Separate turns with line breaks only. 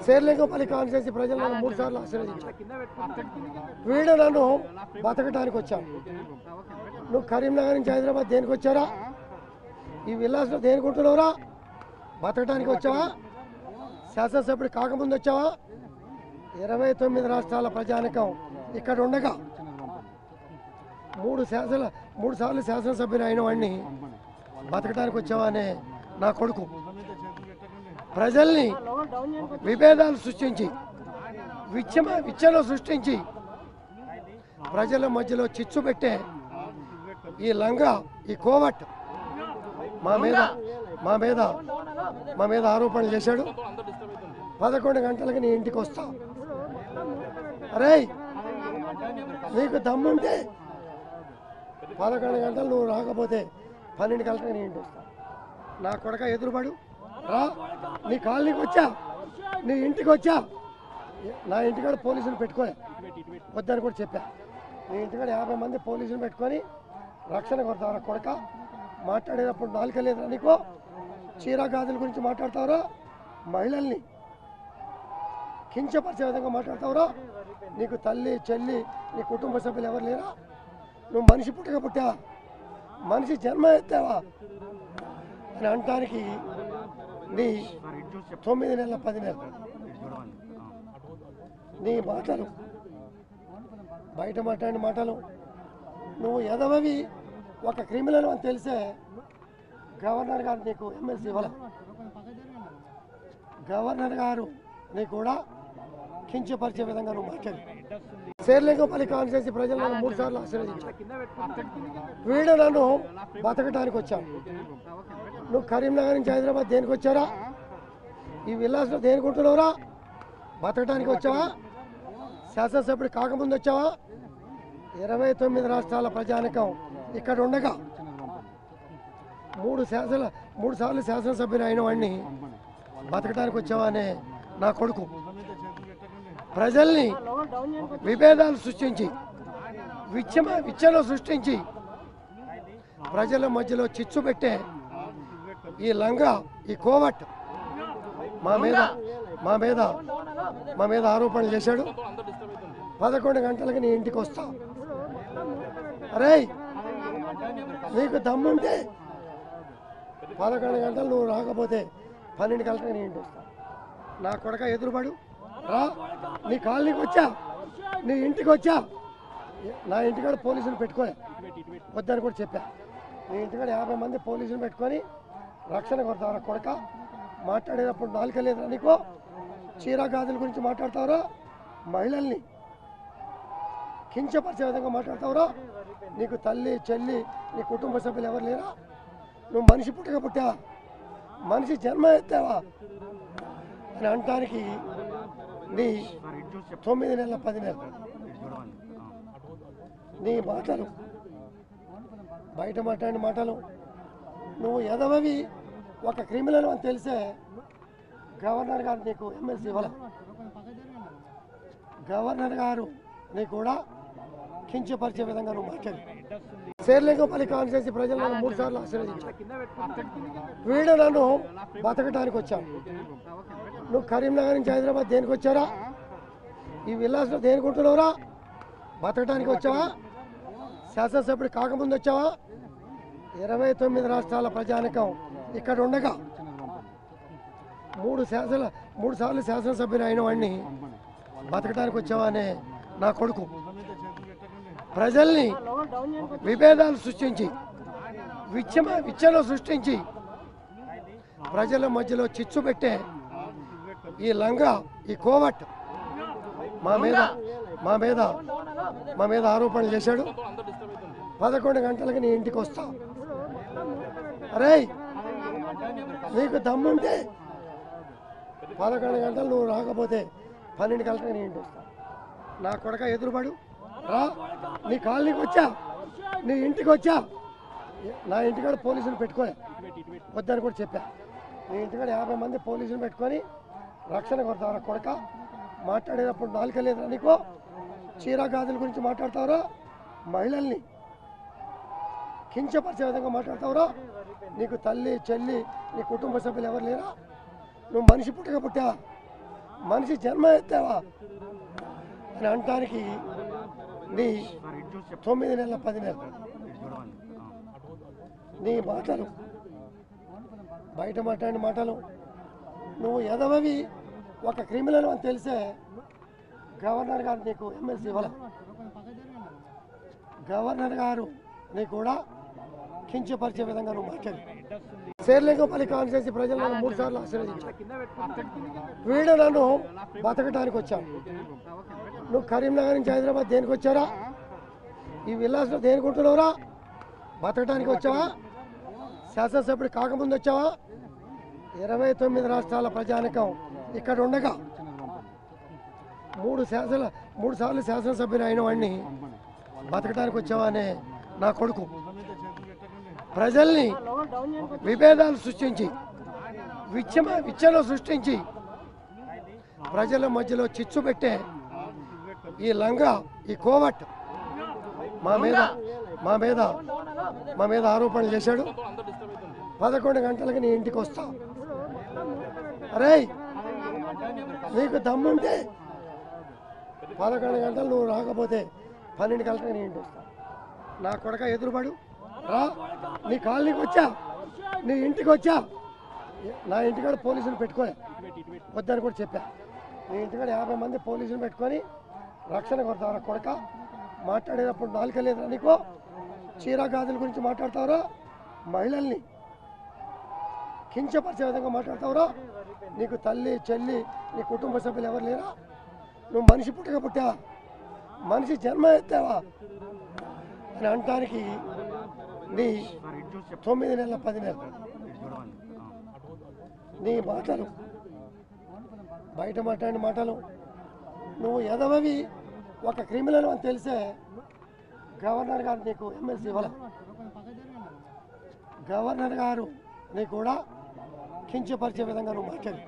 Serilingampally constituency ప్రజలు నన్ను 3 సార్లు ఆశీర్వదించారు. వీడు నన్ను బతకడానికి వచ్చావు. నువ్వు కరీంనగర్ నుంచి హైదరాబాద్ దేనికి వచ్చారా? ఈ విల్లాస్లో దేనికి ఉంటున్నావురా? బతకడానికి వచ్చావా? శాసనసభ్యుడు కాకముందు వచ్చావా? 29 రాష్ట్రాల ప్రజానికం ఇక్కడ ఉండగా 3 సార్లు శాసనసభ్యులు అయిన వాడిని బతకడానికి వచ్చావా అనే నా కొడుకు ప్రజల్ని విభేదాలు సృష్టించి విచ్చలు సృష్టించి ప్రజల మధ్యలో చిచ్చు పెట్టే ఈ లంగా ఈ కోవట్ మా మీద ఆరోపణలు చేశాడు. 11 గంటలకి నీ ఇంటికి వస్తా. అరే నీకు దమ్ముంటే 11 గంటలు నువ్వు రాకపోతే 12 గంటలకు నీ ఇంటికి వస్తా. నా కొడక ఎదురుపడు రా. నీ కాలనీకి వచ్చా, నీ ఇంటికి వచ్చా. నా ఇంటికాడ పోలీసులు పెట్టుకోలే వద్దని కూడా చెప్పా. నీ ఇంటికాడ 50 మంది పోలీసులు పెట్టుకొని రక్షణ కొడతారా కొడక? మాట్లాడేటప్పుడు నాలుక లేదురా నీకు? చీరా గాజుల గురించి మాట్లాడతావురా? మహిళల్ని కించపరిచే విధంగా మాట్లాడతావురా? నీకు తల్లి చెల్లి నీ కుటుంబ సభ్యులు ఎవరు లేరా? నువ్వు మనిషి పుట్టా మనిషి జన్మ ఎత్తావా అని అనటానికి నీ 9 నెలల 10 నెలలు నీ మాటలు బయట మాట్లాడిన మాటలు నువ్వు ఎదవవి ఒక క్రిమినల్ అని తెలిసే గవర్నర్ గారు నీకు ఎమ్మెల్సీ ఇవ్వాలి. గవర్నర్ గారు నీకు కూడా కించపరిచే విధంగా నువ్వు మాట్లాడి శేర్లింగంపల్లి కాన్స్టిట్యూన్సీ ప్రజలు నన్ను 3 సార్లు ఆశీర్వదించారు. వీడు నన్ను బతకడానికి వచ్చావు. నువ్వు కరీంనగర్ నుంచి హైదరాబాద్ దేనికి వచ్చారా? ఈ విల్లాస్లో దేనికి ఉంటున్నావురా? బతకడానికి వచ్చావా? శాసనసభ్యుడు కాకముందు వచ్చావా? 29 రాష్ట్రాల ప్రజానికం ఇక్కడ ఉండగా 3 సార్లు శాసనసభ్యులు అయిన వాడిని బతకడానికి వచ్చావా అనే నా కొడుకు ప్రజల్ని విభేదాలు సృష్టించి విచ్చలు సృష్టించి ప్రజల మధ్యలో చిచ్చు పెట్టే ఈ లంగా ఈ కోవట్ మా మీద ఆరోపణలు చేశాడు. 11 గంటలకి నీ ఇంటికి వస్తా. అరే నీకు దమ్ముంటే 11 గంటలు నువ్వు రాకపోతే 12 గంటలకు నీ ఇంటికి వస్తా. నా కొడక ఎదురుపడు రా. నీ కాలనీకి వచ్చా, నీ ఇంటికి వచ్చా. నా ఇంటికాడ పోలీసులు పెట్టుకోలే వద్దని కూడా చెప్పా. నీ ఇంటికాడ 50 మంది పోలీసులు పెట్టుకొని రక్షణ కొడతారా కొడక? మాట్లాడేటప్పుడు నాలుక లేదురా నీకు? చీరా గాజుల గురించి మాట్లాడతావురా? మహిళల్ని కించపరిచే విధంగా మాట్లాడతావురా? నీకు తల్లి చెల్లి నీ కుటుంబ సభ్యులు ఎవరు లేరా? నువ్వు మనిషి పుట్టా మనిషి జన్మ ఎత్తావా అని అనటానికి నీ 9 నెలల 10 నెలలు నీ మాటలు బయట మాట్లాడిన మాటలు నువ్వు ఎదవవి ఒక క్రిమినల్ అని తెలిసే గవర్నర్ గారు నీకు ఎమ్మెల్సీ ఇవ్వాలి. గవర్నర్ గారు నీకు కూడా కించపరిచే విధంగా నువ్వు మాట్లాడి శేర్లింగంపల్లి కాన్స్టిట్యూన్సీ ప్రజలు నన్ను 3 సార్లు ఆశీర్వదించారు. వీడు నన్ను బతకడానికి వచ్చావు. నువ్వు కరీంనగర్ నుంచి హైదరాబాద్ దేనికి వచ్చారా? ఈ విల్లాస్లో దేనికి ఉంటున్నావురా? బతకడానికి వచ్చావా? శాసనసభ్యుడు కాకముందు వచ్చావా? 29 రాష్ట్రాల ప్రజానికం ఇక్కడ ఉండగా 3 సార్లు శాసనసభ్యులు అయిన వాడిని బతకడానికి వచ్చావా అనే నా కొడుకు ప్రజల్ని విభేదాలు సృష్టించి విచ్చలు సృష్టించి ప్రజల మధ్యలో చిచ్చు పెట్టే ఈ లంగా ఈ కోవట్ మా మీద ఆరోపణలు చేశాడు. 11 గంటలకి నీ ఇంటికి వస్తా. అరే నీకు దమ్ముంటే 11 గంటలు నువ్వు రాకపోతే 12 గంటలకు నీ ఇంటికి వస్తా. నా కొడక ఎదురుపడు రా. నీ కాలనీకి వచ్చా, నీ ఇంటికి వచ్చా. నా ఇంటికాడ పోలీసులు పెట్టుకోలే వద్దని కూడా చెప్పా. నీ ఇంటికాడ 50 మంది పోలీసులు పెట్టుకొని రక్షణ కొడతారా కొడక? మాట్లాడేటప్పుడు నాలుక లేదురా నీకు? చీరా గాజుల గురించి మాట్లాడతావురా? మహిళల్ని కించపరిచే విధంగా మాట్లాడతావురా? నీకు తల్లి చెల్లి నీ కుటుంబ సభ్యులు ఎవరు లేరా? నువ్వు మనిషి పుట్టా మనిషి జన్మ ఎత్తావా అని అనటానికి నీ 9 నెలల 10 నెలలు నీ మాటలు బయట మాట్లాడిన మాటలు నువ్వు ఎదవవి ఒక క్రిమినల్ అని తెలిసే గవర్నర్ గారు నీకు ఎమ్మెల్సీ ఇవ్వాలి. గవర్నర్ గారు నీకు కూడా కించపరిచే విధంగా నువ్వు మాట్లాడి శేర్లింగంపల్లి కాన్స్టిట్యూన్సీ ప్రజలను 3 సార్లు ఆశీర్వదించావు. వీడు నన్ను బతకటానికి వచ్చావు. నువ్వు కరీంనగర్ నుంచి హైదరాబాద్ దేనికి వచ్చారా? ఈ విల్లాస్లో దేనికి ఉంటున్నావురా? బతకటానికి వచ్చావా? శాసనసభ్యుడు కాకముందు వచ్చావా? 29 రాష్ట్రాల ప్రజానికం ఇక్కడ ఉండగా 3 సార్లు శాసనసభ్యులు అయిన వాడిని బతకడానికి వచ్చావా అనే నా కొడుకు ప్రజల్ని విభేదాలు సృష్టించి విచ్చలు సృష్టించి ప్రజల మధ్యలో చిచ్చు పెట్టే ఈ లంగా ఈ కోవట్ మా మీద ఆరోపణలు చేశాడు. 11 గంటలకి నీ ఇంటికి వస్తా. అరే నీకు దమ్ముంటే 11 గంటలు నువ్వు రాకపోతే 12 గంటలకు నీ ఇంటికి వస్తా. నా కొడక ఎదురుపడు రా. నీ కాలనీకి వచ్చా, నీ ఇంటికి వచ్చా. నా ఇంటికాడ పోలీసులు పెట్టుకోలే వద్దని కూడా చెప్పా. నీ ఇంటికాడ 50 మంది పోలీసులు పెట్టుకొని రక్షణ కొడతారా కొడక? మాట్లాడేటప్పుడు నాలుక లేదురా నీకు? చీర గాజుల గురించి మాట్లాడతావురా? మహిళల్ని కించపరిచే విధంగా మాట్లాడతావురా? నీకు తల్లి చెల్లి నీ కుటుంబ సభ్యులు ఎవరు లేరా? నువ్వు మనిషి పుట్టగా మనిషి జన్మ ఎత్తావా అని అనటానికి నీ 9 నెలల 10 నెలలు నీ మాటలు బయట మాట్లాడిన మాటలు నువ్వు ఎదవవి ఒక క్రిమినల్ అని తెలిసే గవర్నర్ గారు నీకు ఎమ్మెల్సీ ఇవ్వాలి. గవర్నర్ గారు నీకు కూడా కించపరిచే విధంగా నువ్వు మాట్లాడి